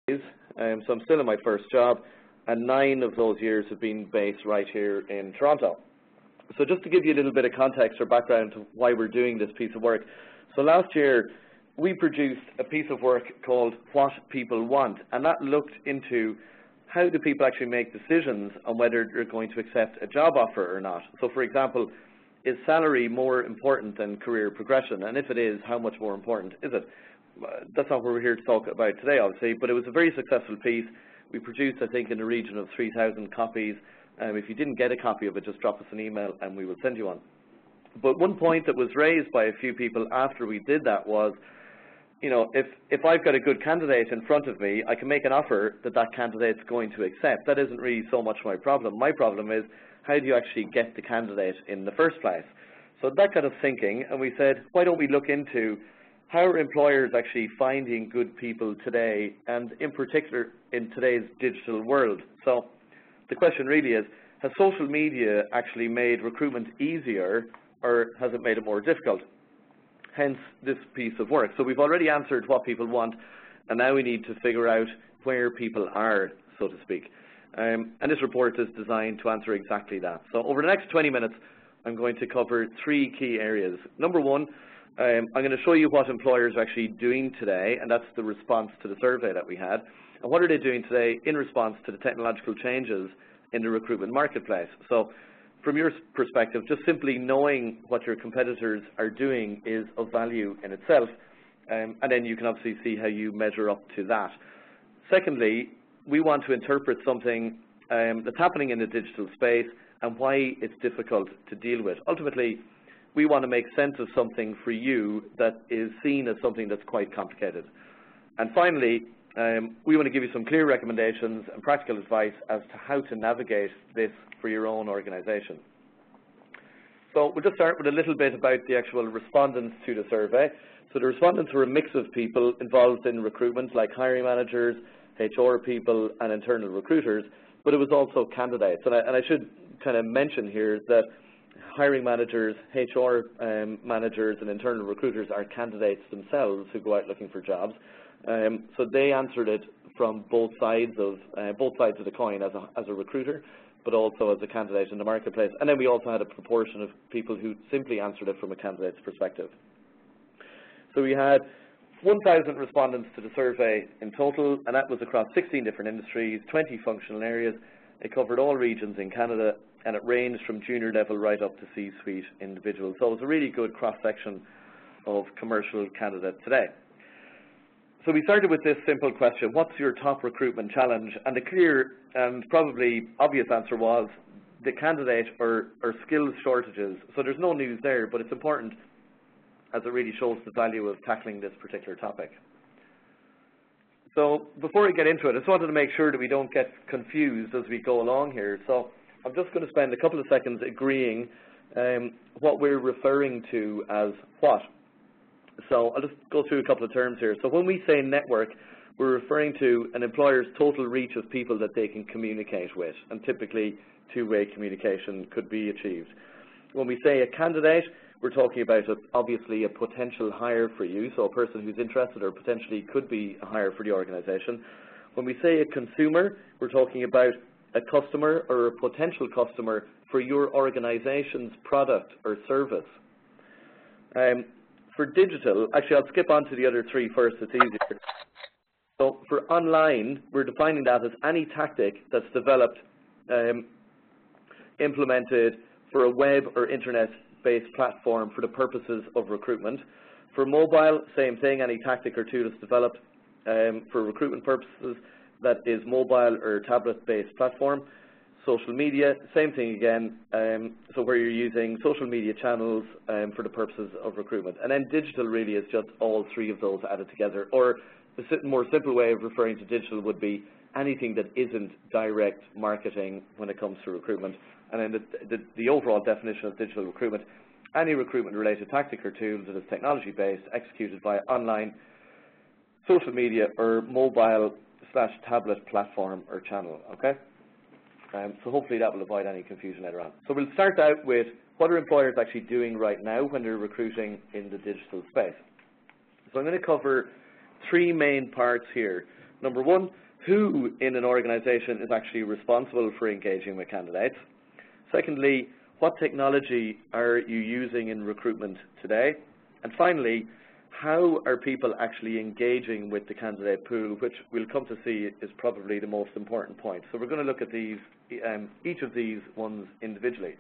days, so I'm still in my first job, and 9 of those years have been based right here in Toronto. So just to give you a little bit of context or background to why we're doing this piece of work. So last year, we produced a piece of work called What People Want, and that looked into how do people actually make decisions on whether they're going to accept a job offer or not. So for example, is salary more important than career progression? And if it is, how much more important is it? That's not what we're here to talk about today, obviously, but it was a very successful piece. We produced, I think, in the region of 3,000 copies. If you didn't get a copy of it, just drop us an email and we will send you one. But one point that was raised by a few people after we did that was, you know, if I've got a good candidate in front of me, I can make an offer that that candidate's going to accept. That isn't really so much my problem. My problem is, how do you actually get the candidate in the first place? So that got us thinking, and we said, why don't we look into how are employers actually finding good people today, and in particular in today's digital world? So the question really is, has social media actually made recruitment easier, or has it made it more difficult? Hence this piece of work. So we've already answered what people want, and now we need to figure out where people are, so to speak. And this report is designed to answer exactly that. So over the next 20 minutes, I'm going to cover 3 key areas. Number 1, I'm going to show you what employers are actually doing today, and that's the response to the survey that we had. And what are they doing today in response to the technological changes in the recruitment marketplace? So from your perspective, just simply knowing what your competitors are doing is of value in itself, and then you can obviously see how you measure up to that. Secondly, we want to interpret something that's happening in the digital space and why it's difficult to deal with. Ultimately, we want to make sense of something for you that is seen as something that's quite complicated. And finally, we want to give you some clear recommendations and practical advice as to how to navigate this for your own organization. So we'll just start with a little bit about the actual respondents to the survey. So the respondents were a mix of people involved in recruitment, like hiring managers, HR people, and internal recruiters, but it was also candidates. And I should kind of mention here that hiring managers, HR managers, and internal recruiters are candidates themselves who go out looking for jobs. So they answered it from both sides of the coin, as a recruiter, but also as a candidate in the marketplace. And then we also had a proportion of people who simply answered it from a candidate's perspective. So we had 1,000 respondents to the survey in total, and that was across 16 different industries, 20 functional areas. It covered all regions in Canada, and it ranged from junior level right up to C-suite individuals. So it was a really good cross-section of commercial candidates today. So we started with this simple question: what's your top recruitment challenge? And the clear and probably obvious answer was the candidate or skills shortages. So there's no news there, but it's important as it really shows the value of tackling this particular topic. So before we get into it, I just wanted to make sure that we don't get confused as we go along here. So I'm just going to spend a couple of seconds agreeing what we're referring to as what. So I'll just go through a couple of terms here. So when we say network, we're referring to an employer's total reach of people that they can communicate with, and typically two-way communication could be achieved. When we say a candidate, we're talking about obviously a potential hire for you, so a person who's interested or potentially could be a hire for the organization. When we say a consumer, we're talking about a customer or a potential customer for your organization's product or service. For digital, actually I'll skip on to the other 3 first, it's easier. So for online, we're defining that as any tactic that's developed, implemented for a web or internet-based platform for the purposes of recruitment. For mobile, same thing, any tactic or tool that's developed for recruitment purposes that is mobile or tablet-based platform. Social media, same thing again, so where you're using social media channels for the purposes of recruitment. And then digital really is just all 3 of those added together. Or a more simple way of referring to digital would be anything that isn't direct marketing when it comes to recruitment. And then the overall definition of digital recruitment: any recruitment-related tactic or tool that is technology-based, executed via online, social media, or mobile/tablet platform or channel, okay? So hopefully that will avoid any confusion later on. So we'll start out with what are employers actually doing right now when they're recruiting in the digital space. So I'm going to cover 3 main parts here. Number one, who in an organization is actually responsible for engaging with candidates? Secondly, what technology are you using in recruitment today? And finally, how are people actually engaging with the candidate pool, which we'll come to see is probably the most important point. So we're going to look at these, each of these ones individually.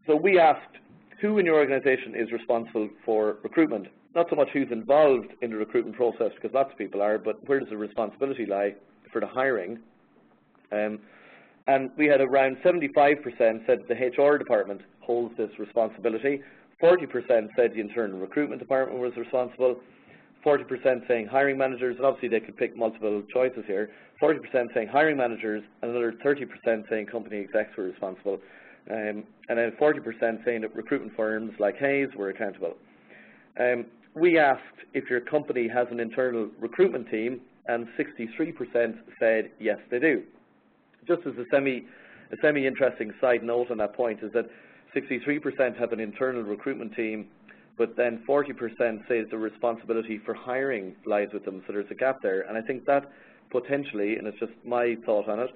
So we asked, who in your organization is responsible for recruitment? Not so much who's involved in the recruitment process, because lots of people are, but where does the responsibility lie for the hiring? And we had around 75% said the HR department holds this responsibility. 40% said the internal recruitment department was responsible. 40% saying hiring managers, and obviously they could pick multiple choices here. 40% saying hiring managers, and another 30% saying company execs were responsible. And then 40% saying that recruitment firms like Hayes were accountable. We asked if your company has an internal recruitment team, and 63% said yes, they do. Just as a semi-interesting side note on that point is that 63% have an internal recruitment team, but then 40% say the responsibility for hiring lies with them, so there's a gap there. And I think that potentially, and it's just my thought on it,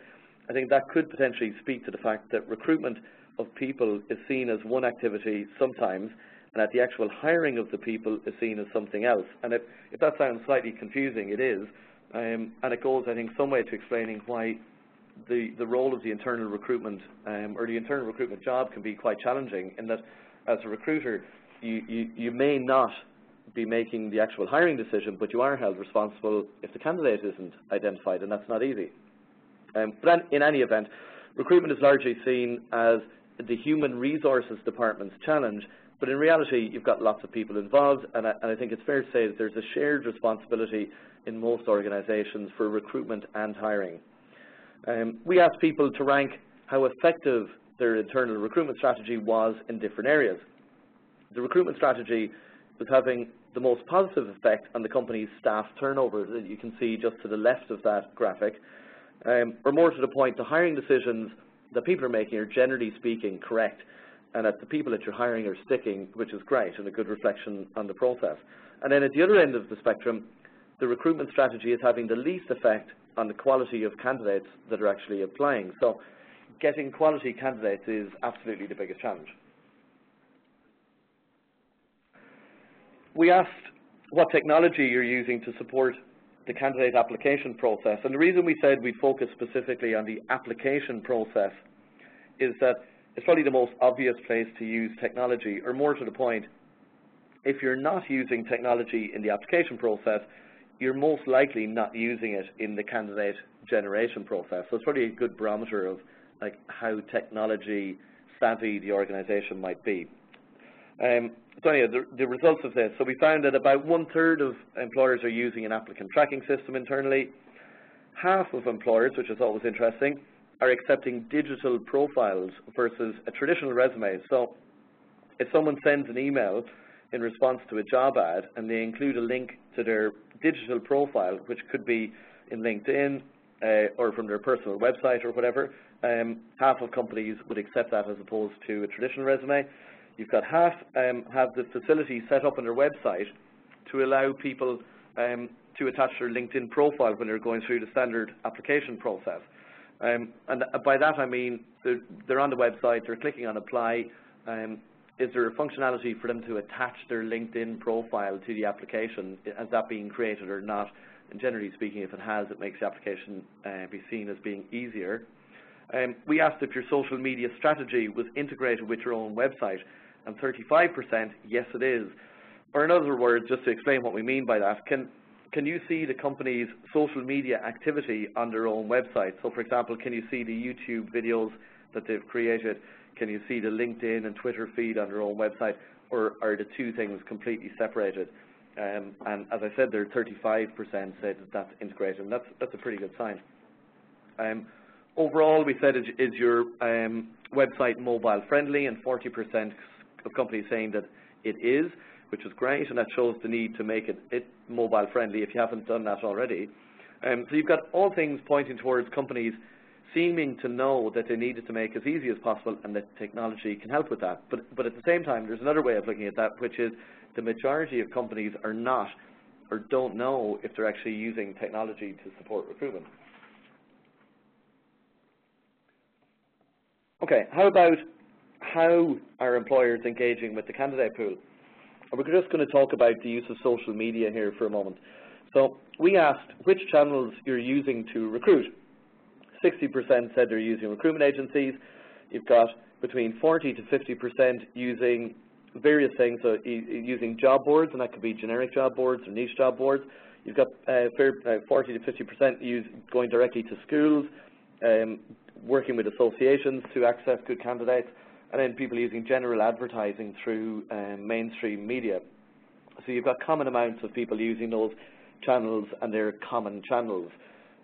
I think that could potentially speak to the fact that recruitment of people is seen as one activity sometimes, and that the actual hiring of the people is seen as something else. And if that sounds slightly confusing, it is, and it goes, I think, some way to explaining why the role of the internal recruitment or the internal recruitment job can be quite challenging, in that as a recruiter you may not be making the actual hiring decision, but you are held responsible if the candidate isn't identified, and that's not easy. But in any event, recruitment is largely seen as the human resources department's challenge, but in reality you've got lots of people involved, and I think it's fair to say that there's a shared responsibility in most organizations for recruitment and hiring. We asked people to rank how effective their internal recruitment strategy was in different areas. The recruitment strategy was having the most positive effect on the company's staff turnover, that you can see just to the left of that graphic. Or more to the point, the hiring decisions that people are making are generally speaking correct, and that the people that you're hiring are sticking, which is great and a good reflection on the process. And then at the other end of the spectrum, the recruitment strategy is having the least effect on the quality of candidates that are actually applying. So getting quality candidates is absolutely the biggest challenge. We asked what technology you're using to support the candidate application process, and the reason we said we'd focus specifically on the application process is that it's probably the most obvious place to use technology, or more to the point, if you're not using technology in the application process, you're most likely not using it in the candidate generation process. So it's probably a good barometer of like how technology savvy the organization might be. So anyway, the results of this. So we found that about 1/3 of employers are using an applicant tracking system internally. Half of employers, which is always interesting, are accepting digital profiles versus a traditional resume. So if someone sends an email in response to a job ad and they include a link to their digital profile, which could be in LinkedIn or from their personal website or whatever, half of companies would accept that as opposed to a traditional resume. You've got half have the facility set up on their website to allow people to attach their LinkedIn profile when they're going through the standard application process. And by that I mean they're on the website, they're clicking on apply. Is there a functionality for them to attach their LinkedIn profile to the application? Has that being created or not? And generally speaking, if it has, it makes the application be seen as being easier. We asked if your social media strategy was integrated with your own website, and 35%, yes it is. Or in other words, just to explain what we mean by that, can you see the company's social media activity on their own website? So for example, can you see the YouTube videos that they've created? Can you see the LinkedIn and Twitter feed on their own website, or are the two things completely separated? And as I said, there 35% said that that's integrated, and that's a pretty good sign. Overall, we said, is your website mobile friendly, and 40% of companies saying that it is, which is great, and that shows the need to make it mobile friendly if you haven't done that already. So you've got all things pointing towards companies seeming to know that they need it to make as easy as possible, and that technology can help with that. But at the same time, there's another way of looking at that, which is the majority of companies are not or don't know if they're actually using technology to support recruitment. Okay, how about how are employers engaging with the candidate pool? And we're just going to talk about the use of social media here for a moment. So we asked which channels you're using to recruit. 60% said they're using recruitment agencies. You've got between 40 to 50% using various things, so using job boards, and that could be generic job boards or niche job boards. You've got 40 to 50% going directly to schools, working with associations to access good candidates, and then people using general advertising through mainstream media. So you've got common amounts of people using those channels, and they're common channels.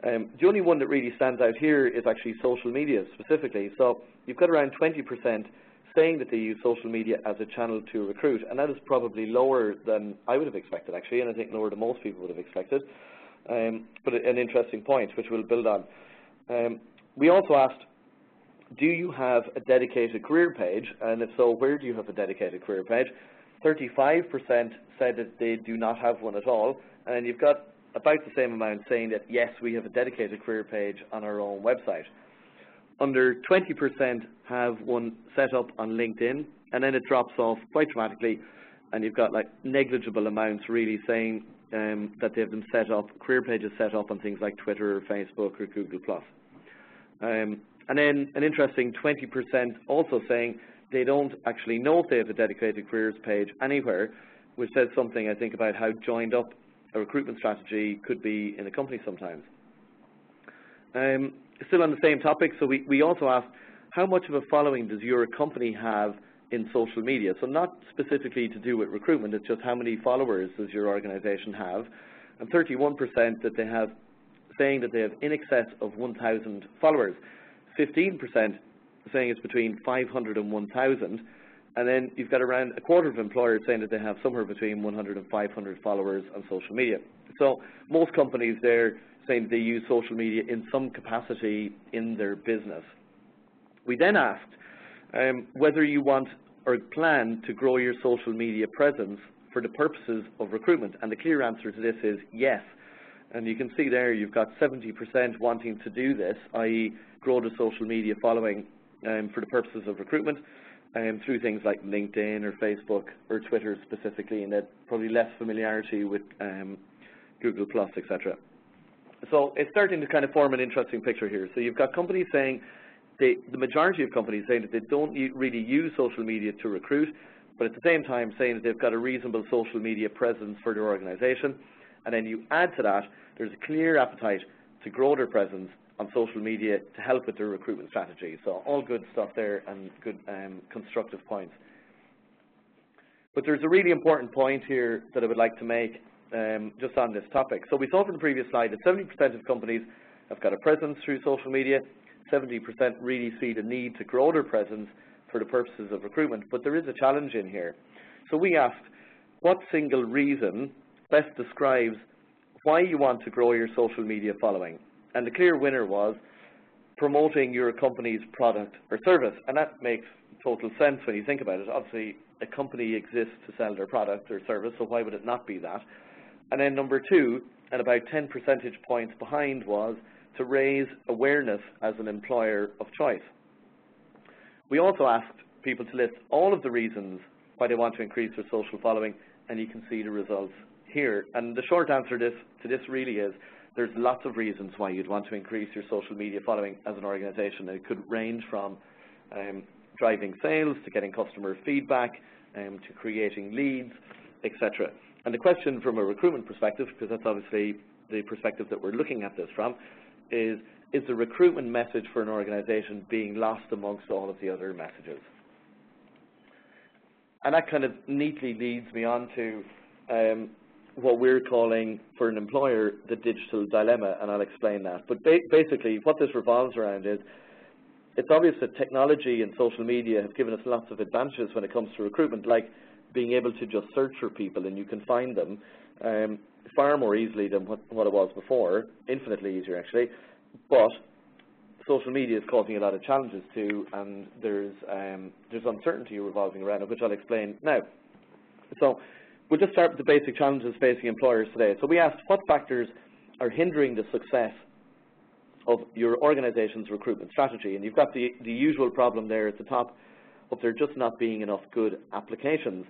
The only one that really stands out here is actually social media specifically. So you've got around 20% saying that they use social media as a channel to recruit, and that is probably lower than I would have expected actually, and I think lower than most people would have expected. But an interesting point which we'll build on. We also asked, do you have a dedicated career page, and if so, where do you have a dedicated career page? 35% said that they do not have one at all, and then you've got about the same amount saying that yes, we have a dedicated career page on our own website. Under 20% have one set up on LinkedIn, and then it drops off quite dramatically, and you've got like negligible amounts really saying that they have them set up, career pages set up on things like Twitter or Facebook or Google+. And then an interesting 20% also saying they don't actually know if they have a dedicated careers page anywhere, which says something, I think, about how joined up a recruitment strategy could be in a company sometimes. Still on the same topic, so we also asked, how much of a following does your company have in social media? So not specifically to do with recruitment, it's just how many followers does your organization have? And 31% that they have, saying that they have in excess of 1,000 followers. 15% saying it's between 500 and 1,000. And then you've got around a quarter of employers saying that they have somewhere between 100 and 500 followers on social media. So most companies there saying that they use social media in some capacity in their business. We then asked whether you want or plan to grow your social media presence for the purposes of recruitment, and the clear answer to this is yes. And you can see there you've got 70% wanting to do this, i.e. grow the social media following for the purposes of recruitment, through things like LinkedIn or Facebook or Twitter specifically, and that probably less familiarity with Google+, etc. So it's starting to kind of form an interesting picture here. So you've got companies saying, the majority of companies saying that they don't really use social media to recruit, but at the same time saying that they've got a reasonable social media presence for their organization. And then you add to that, there's a clear appetite to grow their presence on social media to help with their recruitment strategy. So all good stuff there and good constructive points. But there's a really important point here that I would like to make just on this topic. So we saw from the previous slide that 70% of companies have got a presence through social media. 70% really see the need to grow their presence for the purposes of recruitment. But there is a challenge in here. So we asked, what single reason best describes why you want to grow your social media following? And the clear winner was promoting your company's product or service. And that makes total sense when you think about it. Obviously, a company exists to sell their product or service, so why would it not be that? And then number two, and about 10 percentage points behind, was to raise awareness as an employer of choice. We also asked people to list all of the reasons why they want to increase their social following, and you can see the results here. And the short answer to this really is there's lots of reasons why you'd want to increase your social media following as an organization. It could range from driving sales to getting customer feedback to creating leads, etc. And the question from a recruitment perspective, because that's obviously the perspective that we're looking at this from, is the recruitment message for an organization being lost amongst all of the other messages? And that kind of neatly leads me on to what we're calling for an employer the digital dilemma, and I'll explain that. But basically what this revolves around is, it's obvious that technology and social media have given us lots of advantages when it comes to recruitment, like being able to just search for people and you can find them far more easily than what it was before, infinitely easier actually. But social media is causing a lot of challenges too, and there's uncertainty revolving around it, which I'll explain now. So we'll just start with the basic challenges facing employers today. So we asked what factors are hindering the success of your organization's recruitment strategy, and you've got the usual problem there at the top of there just not being enough good applications.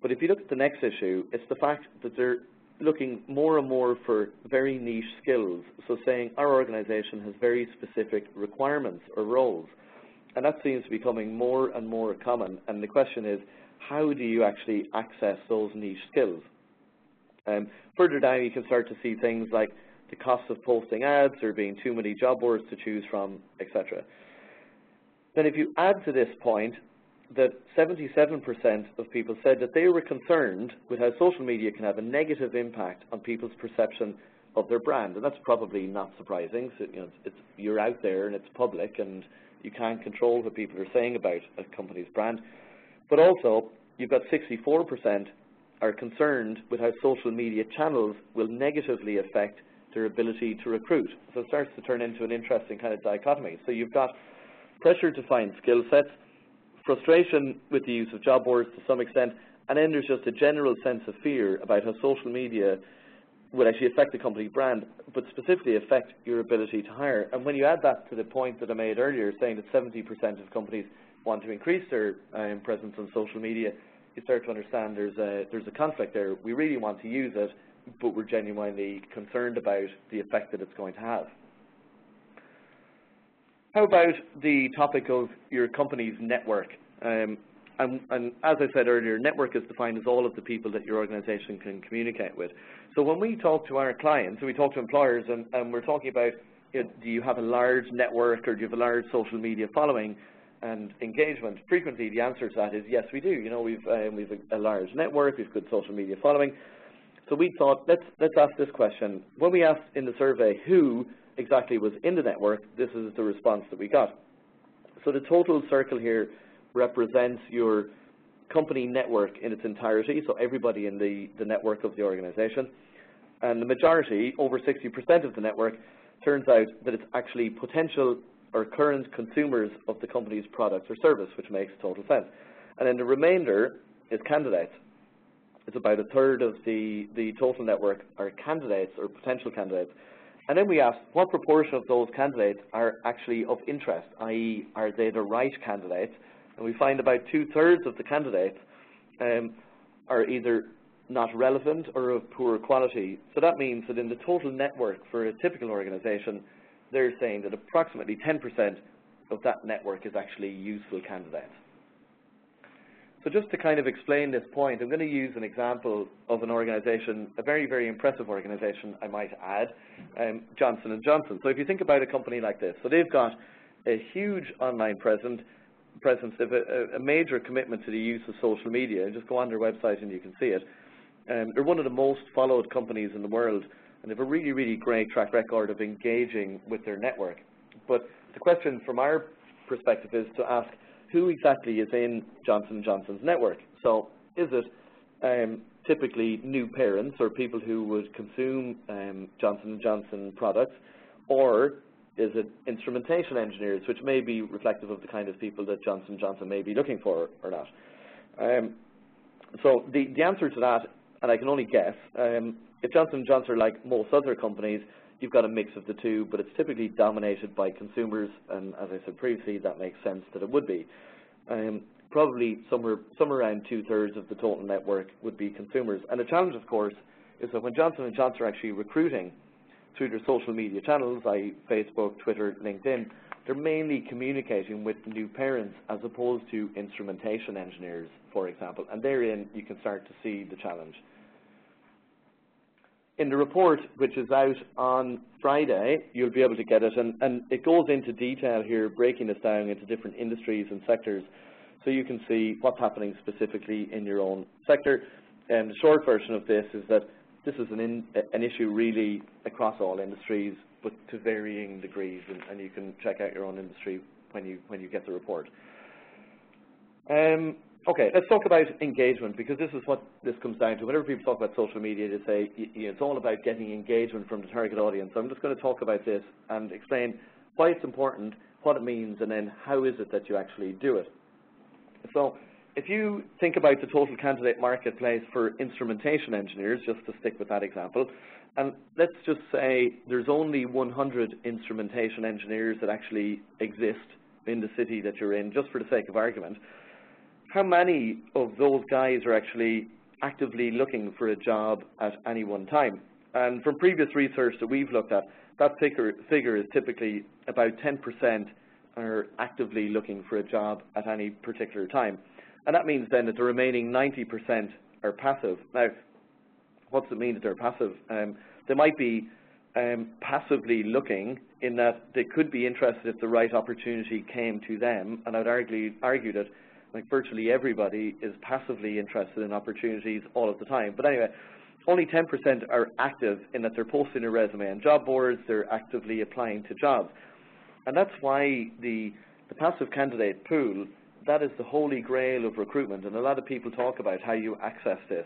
But if you look at the next issue, it's the fact that they're looking more and more for very niche skills. So saying our organization has very specific requirements or roles, and that seems to be becoming more and more common. And the question is, how do you actually access those niche skills? Further down, you can start to see things like the cost of posting ads, there being too many job boards to choose from, etc. Then if you add to this point that 77% of people said that they were concerned with how social media can have a negative impact on people's perception of their brand, and that's probably not surprising. So, you're out there and it's public, and you can't control what people are saying about a company's brand. But also, you've got 64% are concerned with how social media channels will negatively affect their ability to recruit. So it starts to turn into an interesting kind of dichotomy. So you've got pressure to find skill sets, frustration with the use of job boards to some extent, and then there's just a general sense of fear about how social media will actually affect the company brand, but specifically affect your ability to hire. And when you add that to the point that I made earlier, saying that 70% of companies want to increase their presence on social media, you start to understand there's a conflict there. We really want to use it, but we're genuinely concerned about the effect that it's going to have. How about the topic of your company's network? And as I said earlier, network is defined as all of the people that your organization can communicate with. So when we talk to our clients, and we talk to employers, and we're talking about, do you have a large network or do you have a large social media following and engagement? Frequently, the answer to that is yes, we do. We've a large network, we've good social media following. So we thought, let's ask this question. When we asked in the survey who exactly was in the network, this is the response that we got. So the total circle here represents your company network in its entirety, so everybody in the network of the organization. And the majority, over 60% of the network, turns out that it's actually potential or current consumers of the company's products or service, which makes total sense. And then the remainder is candidates. It's about a third of the total network are candidates or potential candidates. And then we asked what proportion of those candidates are actually of interest, i.e. are they the right candidates? And we find about 2/3 of the candidates are either not relevant or of poor quality. So that means that in the total network for a typical organization, they're saying that approximately 10% of that network is actually useful candidates. So just to kind of explain this point, I'm going to use an example of an organization, a very, very impressive organization, I might add, Johnson & Johnson. So if you think about a company like this, so they've got a huge online presence, they have a major commitment to the use of social media. Just go on their website and you can see it. They're one of the most followed companies in the world, and they have a really, really great track record of engaging with their network. But the question from our perspective is to ask, who exactly is in Johnson & Johnson's network? So is it typically new parents or people who would consume Johnson & Johnson products, or is it instrumentation engineers, which may be reflective of the kind of people that Johnson & Johnson may be looking for or not? So the answer to that, and I can only guess, if Johnson & Johnson are like most other companies, you've got a mix of the two, but it's typically dominated by consumers, and as I said previously, that makes sense that it would be. Probably somewhere around 2/3 of the total network would be consumers. And the challenge, of course, is that when Johnson & Johnson are actually recruiting through their social media channels, i.e. Facebook, Twitter, LinkedIn, they're mainly communicating with new parents as opposed to instrumentation engineers, for example. And therein, you can start to see the challenge. In the report, which is out on Friday, you'll be able to get it, and it goes into detail here, breaking this down into different industries and sectors, so you can see what's happening specifically in your own sector. And the short version of this is that this is an issue really across all industries, but to varying degrees, and you can check out your own industry when you get the report. Okay, let's talk about engagement, because this is what this comes down to. Whenever people talk about social media, they say it's all about getting engagement from the target audience. So I'm just going to talk about this and explain why it's important, what it means, and then how is it that you actually do it. So if you think about the total candidate marketplace for instrumentation engineers, just to stick with that example, and let's just say there's only 100 instrumentation engineers that actually exist in the city that you're in, just for the sake of argument, how many of those guys are actually actively looking for a job at any one time? And from previous research that we've looked at, that figure is typically about 10% are actively looking for a job at any particular time. And that means then that the remaining 90% are passive. Now, what does it mean that they're passive? They might be passively looking in that they could be interested if the right opportunity came to them, and I'd argue that like virtually everybody is passively interested in opportunities all of the time. But anyway, only 10% are active in that they're posting a resume on job boards, they're actively applying to jobs. And that's why the passive candidate pool, that is the holy grail of recruitment, and a lot of people talk about how you access this.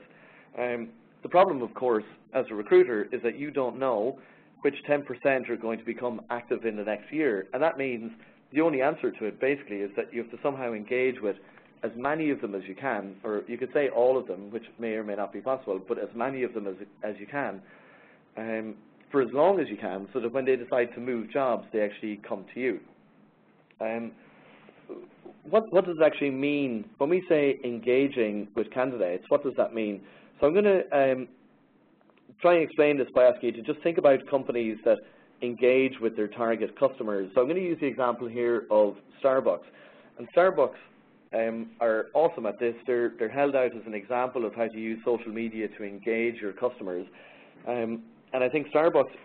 The problem, of course, as a recruiter is that you don't know which 10% are going to become active in the next year, and that means the only answer to it basically is that you have to somehow engage with as many of them as you can, or you could say all of them, which may or may not be possible, but as many of them as you can, for as long as you can, so that when they decide to move jobs, they actually come to you. What does it actually mean when we say engaging with candidates? What does that mean? So I'm going to try and explain this by asking you to just think about companies that engage with their target customers. So I'm going to use the example here of Starbucks. And Starbucks are awesome at this. They're held out as an example of how to use social media to engage your customers. And I think Starbucks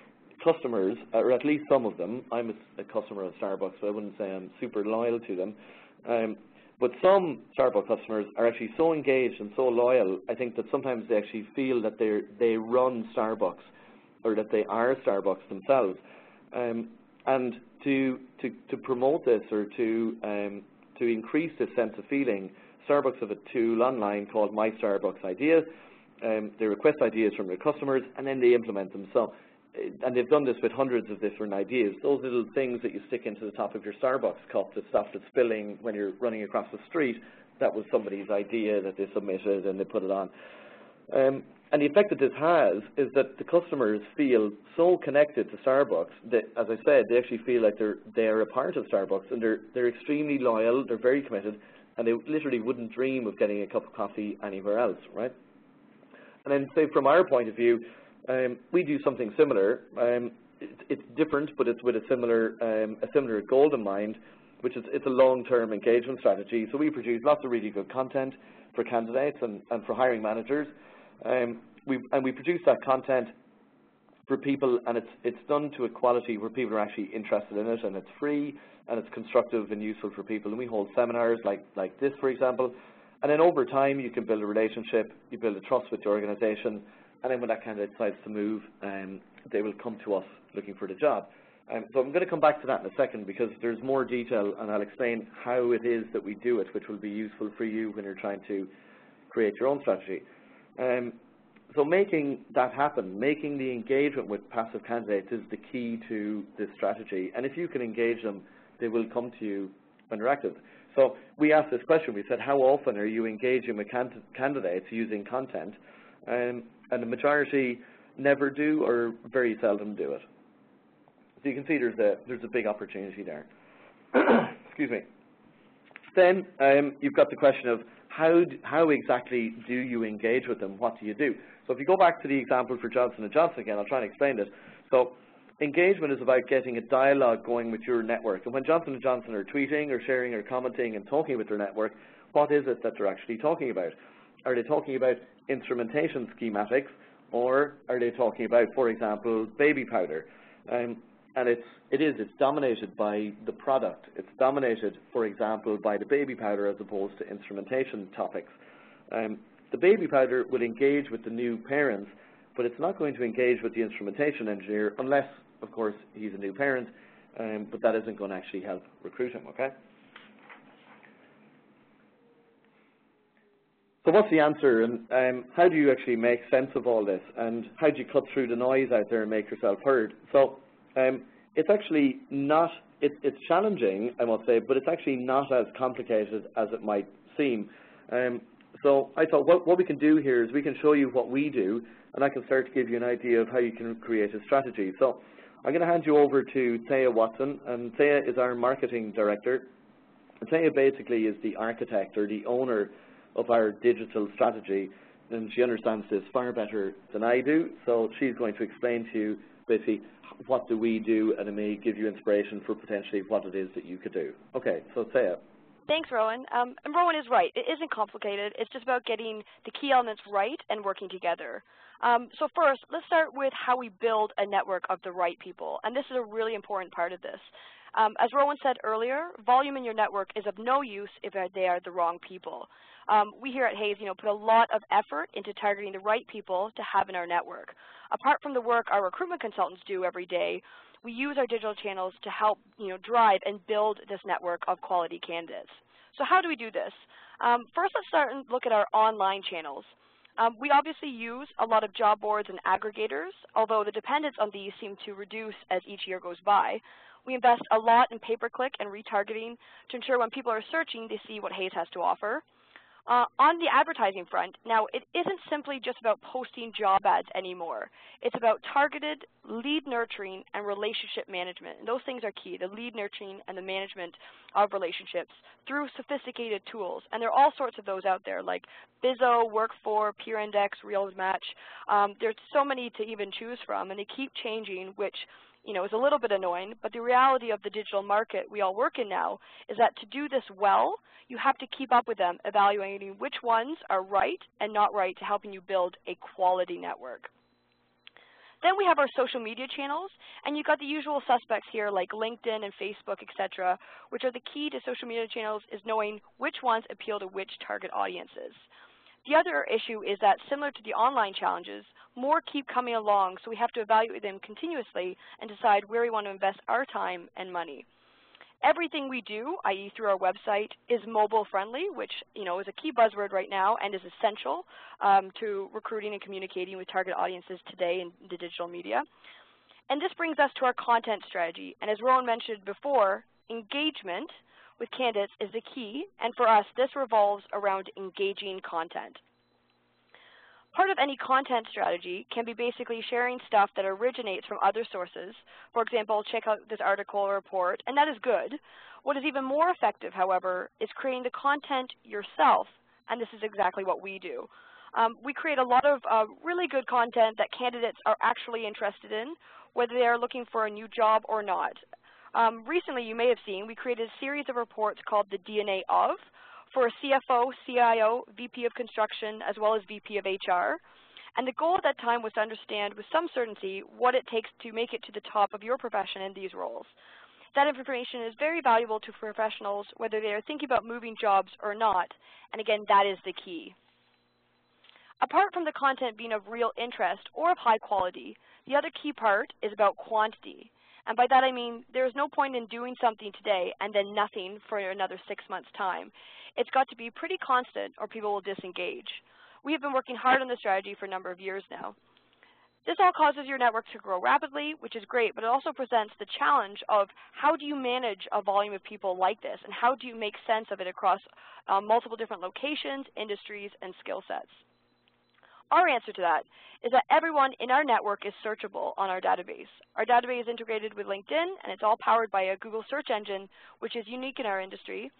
customers, or at least some of them, I'm a customer of Starbucks, so I wouldn't say I'm super loyal to them, but some Starbucks customers are actually so engaged and so loyal, I think that sometimes they actually feel that they run Starbucks, or that they are Starbucks themselves. And to promote this, or to increase this sense of feeling, Starbucks have a tool online called My Starbucks Idea. They request ideas from their customers, and then they implement them. So, and they've done this with hundreds of different ideas. Those little things that you stick into the top of your Starbucks cup to stop it spilling when you're running across the street, that was somebody's idea that they submitted and they put it on. And the effect that this has is that the customers feel so connected to Starbucks that, as I said, they actually feel like they're a part of Starbucks, and they're extremely loyal, they're very committed, and they literally wouldn't dream of getting a cup of coffee anywhere else, right? And then, say, from our point of view, we do something similar. It's different, but it's with a similar goal in mind, which is it's a long-term engagement strategy. So we produce lots of really good content for candidates and for hiring managers. We produce that content for people, and it's done to a quality where people are actually interested in it, and it's free, and it's constructive and useful for people. And we hold seminars like this, for example. And then over time, you can build a relationship, you build a trust with the organization, and then when that candidate decides to move, they will come to us looking for the job. So I'm going to come back to that in a second, because there's more detail, and I'll explain how it is that we do it, which will be useful for you when you're trying to create your own strategy. So making that happen, making the engagement with passive candidates is the key to this strategy. And if you can engage them, they will come to you when they're active. So we asked this question. We said, how often are you engaging with candidates using content? And the majority never do, or very seldom do it. So you can see there's a big opportunity there. Excuse me. Then you've got the question of how exactly do you engage with them? What do you do? So if you go back to the example for Johnson & Johnson again, I'll try and explain this. So engagement is about getting a dialogue going with your network. And when Johnson & Johnson are tweeting or sharing or commenting and talking with their network, what is it that they're actually talking about? Are they talking about instrumentation schematics, or are they talking about, for example, baby powder? And it's dominated by the product. It's dominated, for example, by the baby powder as opposed to instrumentation topics. The baby powder will engage with the new parents, but it's not going to engage with the instrumentation engineer unless, of course, he's a new parent, but that isn't going to actually help recruit him, okay? So what's the answer, and how do you actually make sense of all this, and how do you cut through the noise out there and make yourself heard? So it's actually not, it's challenging, I must say, but it's actually not as complicated as it might seem. So I thought what we can do here is we can show you what we do, and I can start to give you an idea of how you can create a strategy. So I'm going to hand you over to Thea Watson, and Thea is our marketing director. And Thea basically is the architect or the owner of our digital strategy, and she understands this far better than I do, so she's going to explain to you basically what do we do, and it may give you inspiration for potentially what it is that you could do. Okay, so Thea. Thanks, Rowan. And Rowan is right. It isn't complicated. It's just about getting the key elements right and working together. So first, let's start with how we build a network of the right people, and this is a really important part of this. As Rowan said earlier, volume in your network is of no use if they are the wrong people. We here at Hays, put a lot of effort into targeting the right people to have in our network. Apart from the work our recruitment consultants do every day, we use our digital channels to help, drive and build this network of quality candidates. So how do we do this? First, let's start and look at our online channels. We obviously use a lot of job boards and aggregators, although the dependence on these seem to reduce as each year goes by. We invest a lot in pay-per-click and retargeting to ensure when people are searching, they see what Hays has to offer. On the advertising front, now it isn't simply just about posting job ads anymore. It's about targeted lead nurturing and relationship management. And those things are key, the lead nurturing and the management of relationships through sophisticated tools. And there are all sorts of those out there like Bizzo, Work4, PeerIndex, RealMatch. There's so many to even choose from, and they keep changing, which is a little bit annoying, but the reality of the digital market we all work in now is that to do this well, you have to keep up with them, evaluating which ones are right and not right to helping you build a quality network. Then we have our social media channels, and you've got the usual suspects here like LinkedIn and Facebook, etc., which are the key to social media channels is knowing which ones appeal to which target audiences. The other issue is that, similar to the online challenges, more keep coming along, so we have to evaluate them continuously and decide where we want to invest our time and money. Everything we do, i.e. through our website, is mobile friendly, which is a key buzzword right now and is essential to recruiting and communicating with target audiences today in the digital media. And this brings us to our content strategy. And as Rowan mentioned before, engagement with candidates is the key, and for us, this revolves around engaging content. Part of any content strategy can be basically sharing stuff that originates from other sources. For example, check out this article or report, and that is good. What is even more effective, however, is creating the content yourself, and this is exactly what we do. We create a lot of really good content that candidates are actually interested in, whether they are looking for a new job or not. Recently, you may have seen, we created a series of reports called the DNA of, for a CFO, CIO, VP of Construction, as well as VP of HR. And the goal at that time was to understand with some certainty what it takes to make it to the top of your profession in these roles. That information is very valuable to professionals, whether they are thinking about moving jobs or not. And again, that is the key. Apart from the content being of real interest or of high quality, the other key part is about quantity. And by that I mean there is no point in doing something today and then nothing for another 6 months' time. It's got to be pretty constant or people will disengage. We have been working hard on this strategy for a number of years now. This all causes your network to grow rapidly, which is great, but it also presents the challenge of how do you manage a volume of people like this, and how do you make sense of it across multiple different locations, industries, and skill sets. Our answer to that is that everyone in our network is searchable on our database. Our database is integrated with LinkedIn, and it's all powered by a Google search engine, which is unique in our industry,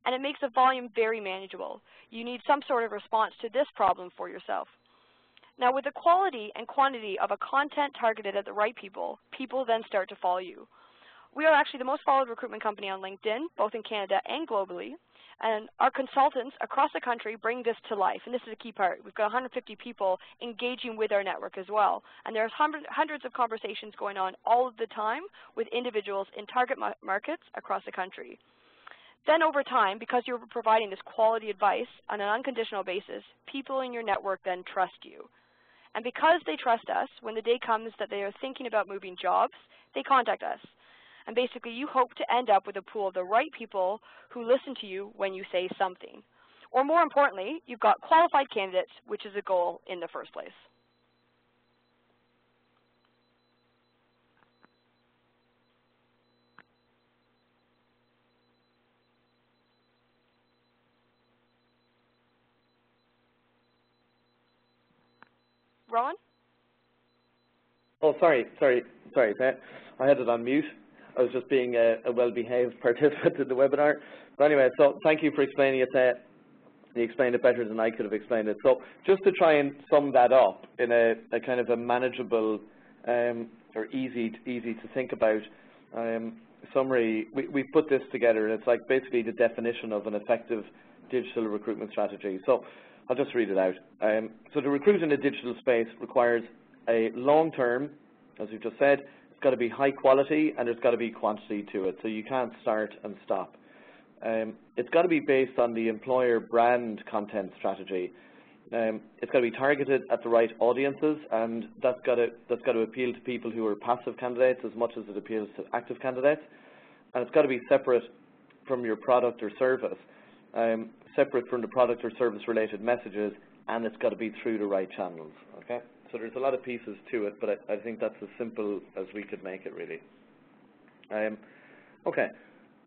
and it makes the volume very manageable. You need some sort of response to this problem for yourself. Now, with the quality and quantity of a content targeted at the right people, people then start to follow you. We are actually the most followed recruitment company on LinkedIn, both in Canada and globally. And our consultants across the country bring this to life, and this is a key part. We've got 150 people engaging with our network as well, and there's hundreds of conversations going on all of the time with individuals in target markets across the country. Then over time, because you're providing this quality advice on an unconditional basis, people in your network then trust you. And because they trust us, when the day comes that they are thinking about moving jobs, they contact us. And basically, you hope to end up with a pool of the right people who listen to you when you say something. Or more importantly, you've got qualified candidates, which is a goal in the first place. Rowan? Oh, sorry. I had it on mute. I was just being a well-behaved participant in the webinar. But anyway, so thank you for explaining it. You explained it better than I could have explained it. So just to try and sum that up in a kind of a manageable or easy to think about summary, we put this together, and it's like basically the definition of an effective digital recruitment strategy. So I'll just read it out. So to recruit in a digital space requires a long-term, as we've just said, it's got to be high quality and there's got to be quantity to it, so you can't start and stop. It's got to be based on the employer brand content strategy. It's got to be targeted at the right audiences, and that's got to appeal to people who are passive candidates as much as it appeals to active candidates. And it's got to be separate from your product or service, separate from the product or service related messages, and it's got to be through the right channels. Okay, so there's a lot of pieces to it, but I think that's as simple as we could make it, really. Okay.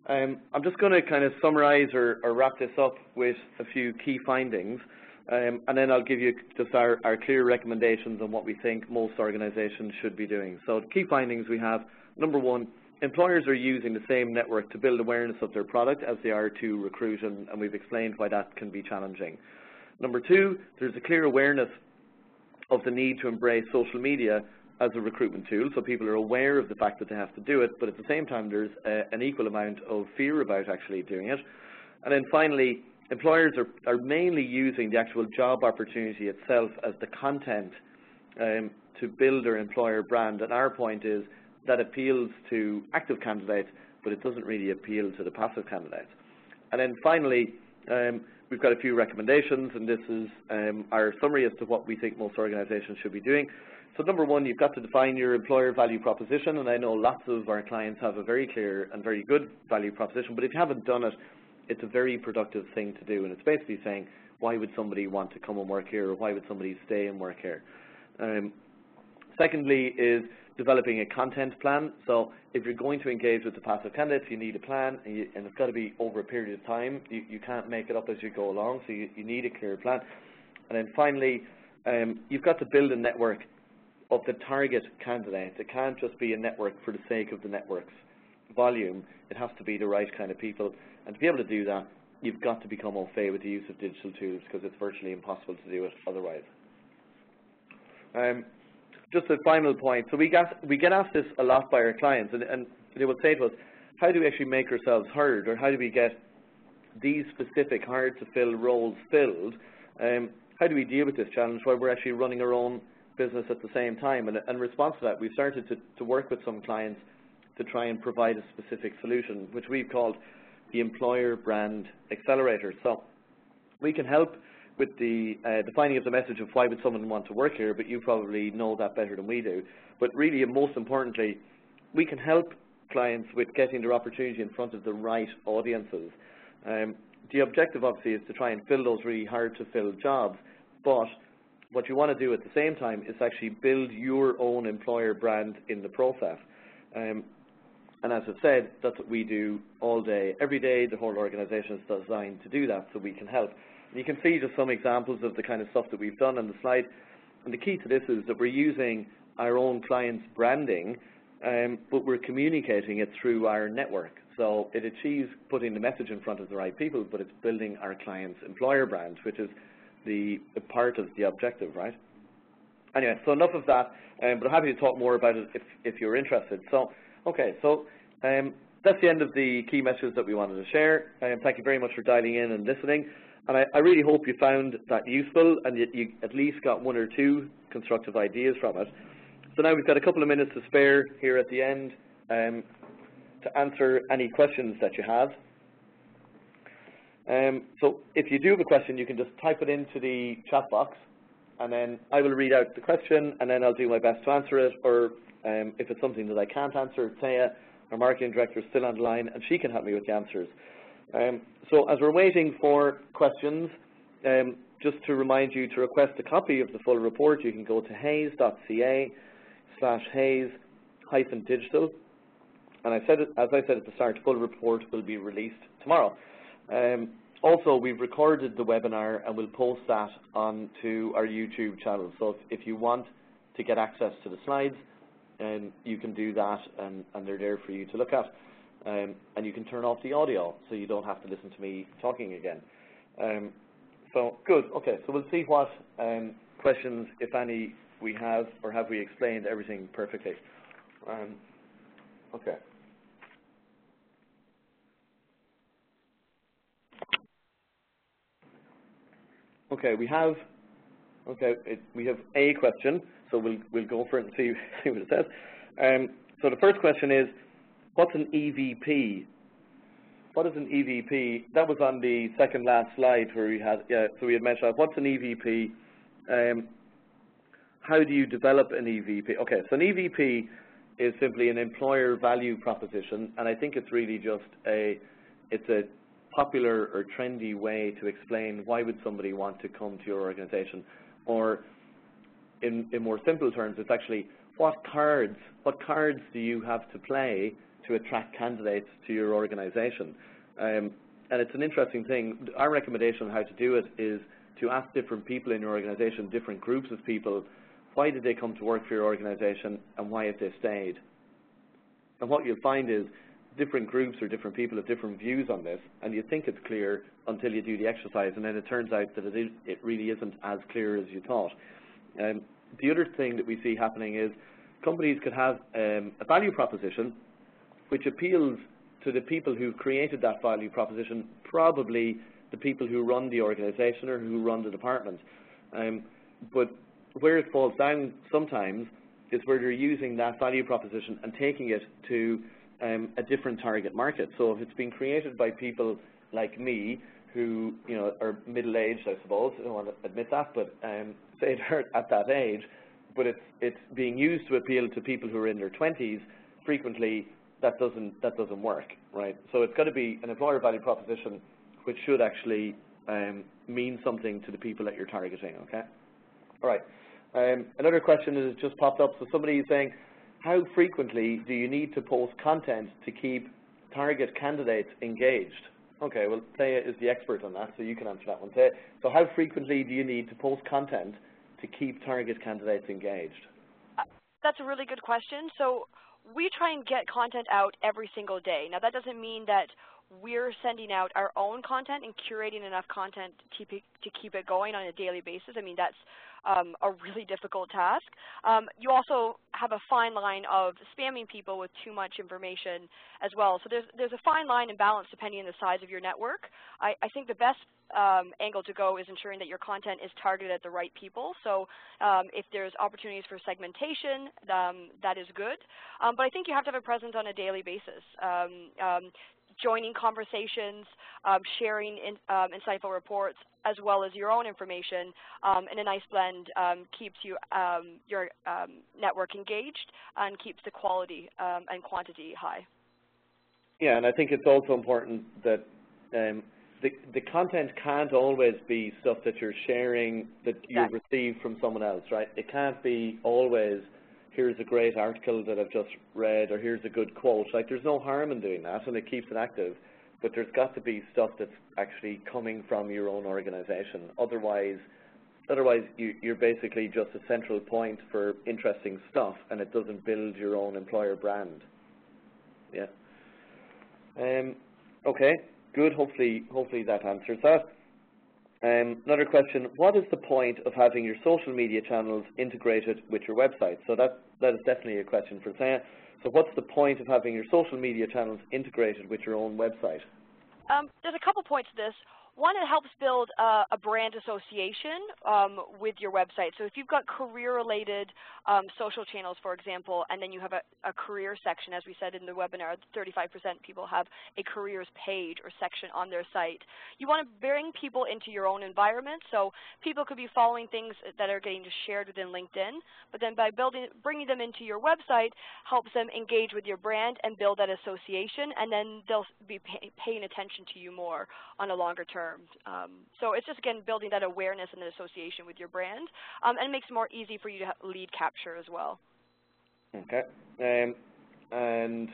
I'm just going to kind of summarize or wrap this up with a few key findings, and then I'll give you just our clear recommendations on what we think most organizations should be doing. So the key findings we have: number one, employers are using the same network to build awareness of their product as they are to recruit, and we've explained why that can be challenging. Number two, there's a clear awareness of the need to embrace social media as a recruitment tool, so people are aware of the fact that they have to do it, but at the same time there's an equal amount of fear about actually doing it. And then finally, employers are mainly using the actual job opportunity itself as the content to build their employer brand, and our point is that appeals to active candidates, but it doesn't really appeal to the passive candidates. And then finally, we've got a few recommendations, and this is our summary as to what we think most organizations should be doing. So number one, you've got to define your employer value proposition, and I know lots of our clients have a very clear and very good value proposition, but if you haven't done it, it's a very productive thing to do, and it's basically saying, why would somebody want to come and work here, or why would somebody stay and work here? Secondly is developing a content plan. So if you're going to engage with the passive candidates, you need a plan, and it's got to be over a period of time. You can't make it up as you go along, so you need a clear plan. And then finally, you've got to build a network of the target candidates. It can't just be a network for the sake of the network's volume. It has to be the right kind of people. And to be able to do that, you've got to become au fait with the use of digital tools, because it's virtually impossible to do it otherwise. Just a final point. So we get asked this a lot by our clients, and they would say to us, how do we actually make ourselves heard, or how do we get these specific hard-to-fill roles filled? How do we deal with this challenge while we're actually running our own business at the same time? And in response to that, we've started to work with some clients to try and provide a specific solution, which we've called the Employer Brand Accelerator. So we can help with the defining of the message of why would someone want to work here, but you probably know that better than we do. But really, and most importantly, we can help clients with getting their opportunity in front of the right audiences. The objective, obviously, is to try and fill those really hard-to-fill jobs, but what you want to do at the same time is actually build your own employer brand in the process. And as I said, that's what we do all day, every day. The whole organization is designed to do that, so we can help. And you can see just some examples of the kind of stuff that we've done on the slide. And the key to this is that we're using our own clients' branding, but we're communicating it through our network. So it achieves putting the message in front of the right people, but it's building our clients' employer brand, which is the part of the objective, right? Anyway, so enough of that, but I'm happy to talk more about it if you're interested. So, okay, so that's the end of the key messages that we wanted to share. Thank you very much for dialing in and listening. And I really hope you found that useful, and you at least got one or two constructive ideas from it. So now we've got a couple of minutes to spare here at the end to answer any questions that you have. So if you do have a question, you can just type it into the chat box, and then I will read out the question, and then I'll do my best to answer it. Or if it's something that I can't answer, Taya, our marketing director, is still on the line, and she can help me with the answers. So as we're waiting for questions, just to remind you to request a copy of the full report, you can go to hayes.ca/hayes-digital. And as I said at the start, the full report will be released tomorrow. Also, we've recorded the webinar and we'll post that onto our YouTube channel. So if you want to get access to the slides, you can do that, and they're there for you to look at. And you can turn off the audio so you don't have to listen to me talking again. So good. Okay, so we'll see what questions, if any, we have, or have we explained everything perfectly. Okay. Okay, we have a question, so we'll go for it and see what it says. So the first question is, what's an EVP? What is an EVP? That was on the second last slide where we had, so we had mentioned what's an EVP. How do you develop an EVP? Okay, so an EVP is simply an employer value proposition, and I think it's really just it's a popular or trendy way to explain why would somebody want to come to your organization, or in more simple terms, it's actually what cards do you have to play to attract candidates to your organization. And it's an interesting thing. Our recommendation on how to do it is to ask different people in your organization, different groups of people, why did they come to work for your organization and why have they stayed? And what you'll find is different groups or different people have different views on this, and you think it's clear until you do the exercise, and then it turns out that it really isn't as clear as you thought. The other thing that we see happening is companies could have a value proposition which appeals to the people who've created that value proposition, probably the people who run the organization or who run the department. But where it falls down sometimes is where they're using that value proposition and taking it to a different target market. So if it's been created by people like me who are middle-aged, I suppose, I don't want to admit that, but say they're at that age, but it's being used to appeal to people who are in their 20s, frequently that doesn't work, right? So it's got to be an employer value proposition which should actually mean something to the people that you're targeting, okay? All right. Another question that has just popped up. So somebody is saying, how frequently do you need to post content to keep target candidates engaged? Okay, well, Thea is the expert on that, so you can answer that one, Thea. So how frequently do you need to post content to keep target candidates engaged? That's a really good question. So we try and get content out every single day. Now, that doesn't mean that we're sending out our own content and curating enough content to keep it going on a daily basis. I mean, that's a really difficult task. You also have a fine line of spamming people with too much information as well. So there's a fine line and balance depending on the size of your network. I think the best angle to go is ensuring that your content is targeted at the right people. So if there's opportunities for segmentation, that is good. But I think you have to have a presence on a daily basis. Joining conversations, sharing insightful reports, as well as your own information in a nice blend keeps your network engaged and keeps the quality and quantity high. Yeah, and I think it's also important that the content can't always be stuff that you're sharing that you've received from someone else, right? It can't be always, here's a great article that I've just read, or here's a good quote. Like, there's no harm in doing that, and it keeps it active. But there's got to be stuff that's actually coming from your own organization. Otherwise you're basically just a central point for interesting stuff, and it doesn't build your own employer brand. Yeah. Okay, good. Hopefully that answers that. Another question, what is the point of having your social media channels integrated with your website? So that is definitely a question for Saya. So what's the point of having your social media channels integrated with your own website? There's a couple points to this. One, it helps build a brand association with your website. So if you've got career-related social channels, for example, and then you have a career section, as we said in the webinar, 35% people have a careers page or section on their site. You want to bring people into your own environment. So people could be following things that are getting shared within LinkedIn, but then by bringing them into your website helps them engage with your brand and build that association, and then they'll be paying attention to you more on a longer term. So it's just, again, building that awareness and the association with your brand, and it makes it more easy for you to lead capture as well. Okay. And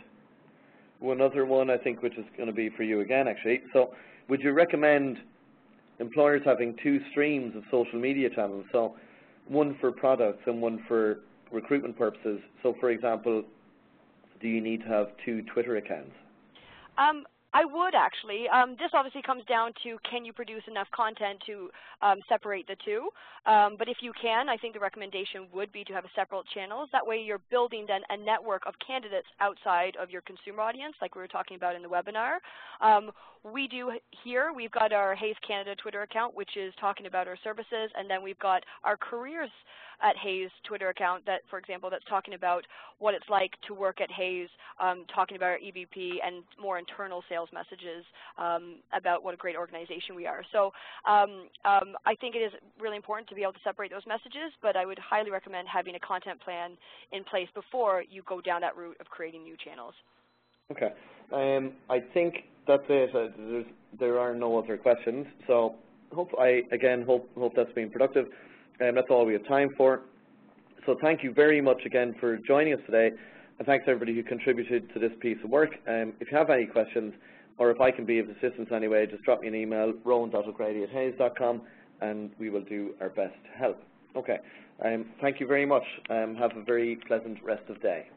one other one, I think, which is going to be for you again, actually. So would you recommend employers having 2 streams of social media channels, so one for products and one for recruitment purposes? So, for example, do you need to have 2 Twitter accounts? I would actually. This obviously comes down to, can you produce enough content to separate the two? But if you can, I think the recommendation would be to have separate channels. That way you're building then a network of candidates outside of your consumer audience, like we were talking about in the webinar. We do here, we've got our Hayes Canada Twitter account, which is talking about our services, and then we've got our careers at Hayes Twitter account that, for example, that's talking about what it's like to work at Hayes, talking about our EVP and more internal sales messages about what a great organization we are. So I think it is really important to be able to separate those messages, but I would highly recommend having a content plan in place before you go down that route of creating new channels. Okay. I think that's it. There are no other questions. So hope that's been productive. That's all we have time for. So thank you very much again for joining us today, and thanks to everybody who contributed to this piece of work. If you have any questions, or if I can be of assistance anyway, just drop me an email, rowan.o'grady@hayes.com, and we will do our best to help. Okay. Thank you very much. Have a very pleasant rest of the day.